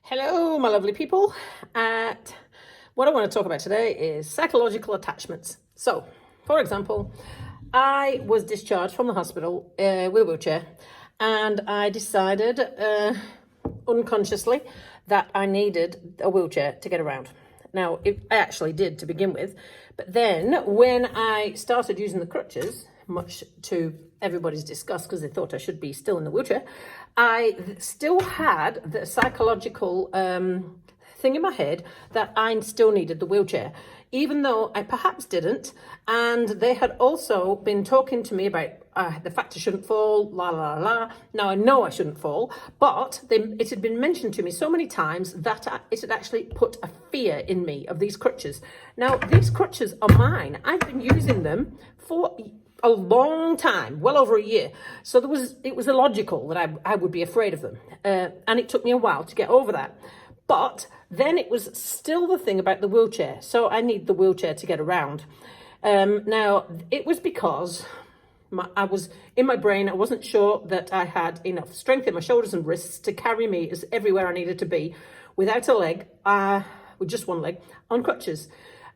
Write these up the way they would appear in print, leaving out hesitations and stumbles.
Hello, my lovely people. What I want to talk about today is psychological attachments. So, for example, I was discharged from the hospital with a wheelchair, and I decided unconsciously that I needed a wheelchair to get around. Now, I actually did to begin with, but then when I started using the crutches, much to everybody's disgust because they thought I should be still in the wheelchair, I still had the psychological thing in my head that I still needed the wheelchair, even though I perhaps didn't. And they had also been talking to me about the fact I shouldn't fall, la la la. Now I know I shouldn't fall, but it had been mentioned to me so many times that it had actually put a fear in me of these crutches. Now these crutches are mine. I've been using them for a long time, well over a year. So it was illogical that I would be afraid of them. And it took me a while to get over that. But then it was still the thing about the wheelchair. So I need the wheelchair to get around. Now, it was because I was in my brain, I wasn't sure that I had enough strength in my shoulders and wrists to carry me everywhere I needed to be without a leg, with just one leg, on crutches.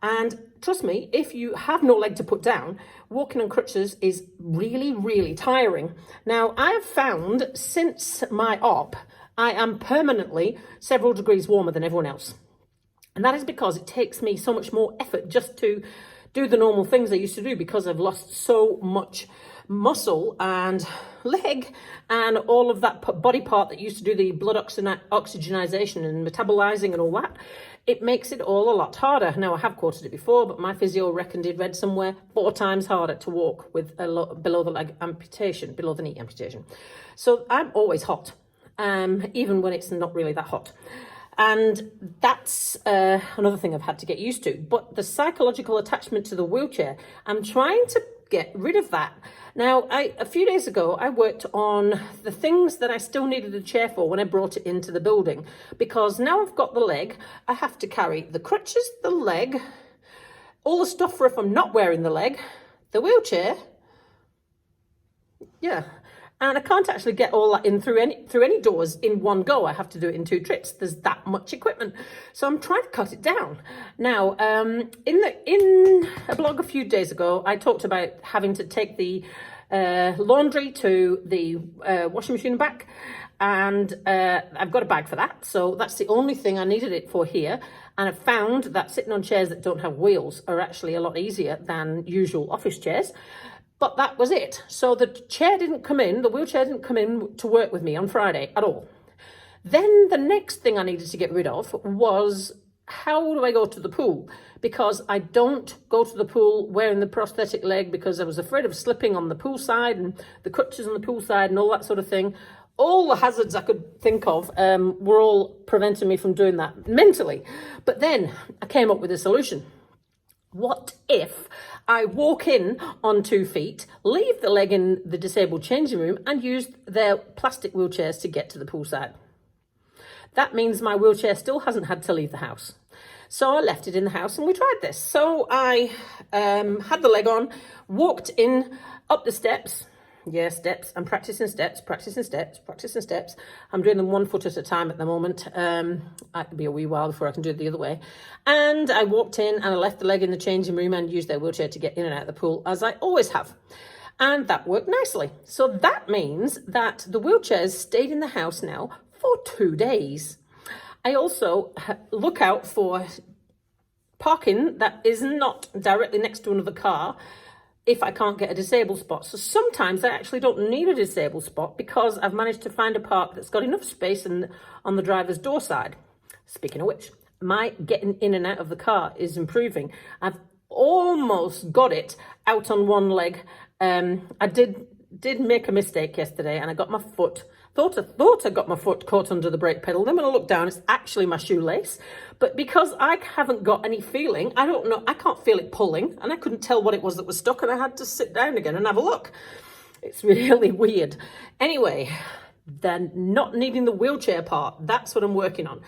And trust me, if you have no leg to put down, walking on crutches is really, really tiring. Now, I have found since my op, I am permanently several degrees warmer than everyone else. And that is because it takes me so much more effort just to do the normal things I used to do because I've lost so much muscle and leg and all of that body part that used to do the blood oxygenization and metabolizing and all that. It makes it all a lot harder. Now, I have quoted it before, but my physio reckoned it read somewhere 4 times harder to walk with a below the leg amputation, below the knee amputation. So I'm always hot, even when it's not really that hot. And that's another thing I've had to get used to. But the psychological attachment to the wheelchair, I'm trying to get rid of that. Now, a few days ago, I worked on the things that I still needed a chair for when I brought it into the building. Because now I've got the leg, I have to carry the crutches, the leg, all the stuff for if I'm not wearing the leg, the wheelchair, yeah. And I can't actually get all that in through any doors in one go. I have to do it in 2 trips. There's that much equipment. So I'm trying to cut it down. Now, in a blog a few days ago, I talked about having to take the laundry to the washing machine and back. And I've got a bag for that. So that's the only thing I needed it for here. And I found that sitting on chairs that don't have wheels are actually a lot easier than usual office chairs. But that was it. So the wheelchair didn't come in to work with me on Friday at all. Then the next thing I needed to get rid of was, how do I go to the pool? Because I don't go to the pool wearing the prosthetic leg because I was afraid of slipping on the pool side and the crutches on the pool side and all that sort of thing. All the hazards I could think of were all preventing me from doing that mentally. But then I came up with a solution. What if I walk in on 2 feet, leave the leg in the disabled changing room and use their plastic wheelchairs to get to the poolside? That means my wheelchair still hasn't had to leave the house. So I left it in the house and we tried this. So I had the leg on, walked in, up the steps. Yeah, steps. I'm practicing steps. I'm doing them 1 foot at a time at the moment. It could be a wee while before I can do it the other way. And I walked in and I left the leg in the changing room and used their wheelchair to get in and out of the pool, as I always have. And that worked nicely. So that means that the wheelchairs stayed in the house now for 2 days. I also look out for parking that is not directly next to another car if I can't get a disabled spot. So sometimes I actually don't need a disabled spot because I've managed to find a park that's got enough space on the driver's door side. Speaking of which, my getting in and out of the car is improving. I've almost got it out on one leg. I did make a mistake yesterday and I got my foot, thought I got my foot caught under the brake pedal. Then when I looked down, it's actually my shoelace. But because I haven't got any feeling, I don't know, I can't feel it pulling and I couldn't tell what it was that was stuck and I had to sit down again and have a look. It's really weird. Anyway, then not needing the wheelchair part, that's what I'm working on.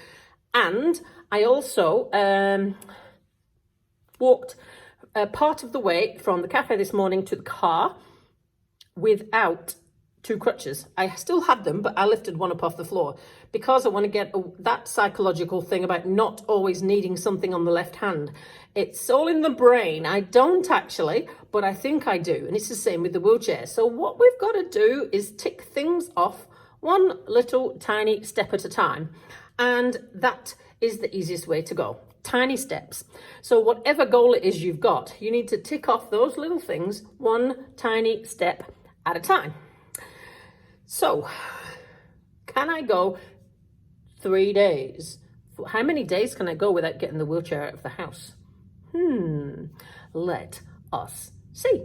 And I also walked part of the way from the cafe this morning to the car without two crutches. I still had them, but I lifted one up off the floor because I want to get that psychological thing about not always needing something on the left hand. It's all in the brain. I don't actually, but I think I do. And it's the same with the wheelchair. So what we've got to do is tick things off one little tiny step at a time. And that is the easiest way to go. Tiny steps. So whatever goal it is you've got, you need to tick off those little things one tiny step at a time. So, can I go 3 days? How many days can I go without getting the wheelchair out of the house? Let us see.